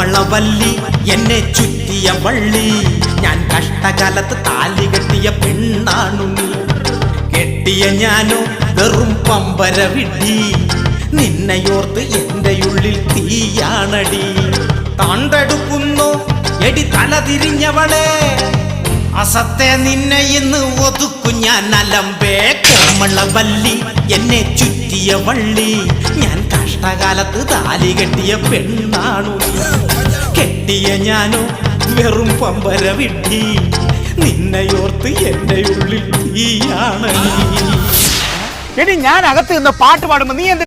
കോമളവല്ലി എന്നെ ചുറ്റിയ വള്ളി, ഞാൻ കഷ്ടകാലത്ത് താലി കെട്ടിയ പെണ്ണാണു നീ. കെട്ടിയ ഞാനോ വെറും പമ്പര വിഡ്ഢി, നിന്നെയോർത്ത് എന്റെ ഉള്ളിൽ തീയാണടി. താണ്ടെടുക്കുന്നു എടി തല തിരിഞ്ഞവളെ, അസത്തെ നിന്നെ ഇന്ന് ഒതുക്കും ഞാൻ അലമ്പേ. കോമളവല്ലി എന്നെ ചുറ്റിയ വള്ളി, ഞാൻ കഷ്ടകാലത്ത് താലി കെട്ടിയ പെണ്ണാണു നീ. കെട്ടിയ ഞാനോ വെറും പമ്പര വിഡ്ഢി, നിന്നെയോർത്ത് എന്റെ ഉള്ളിൽ തീയാണ് നീ. എടി ഞാൻ അകത്ത് നിന്ന് പാട്ട് പാടുമ്പോ നീ എന്ത്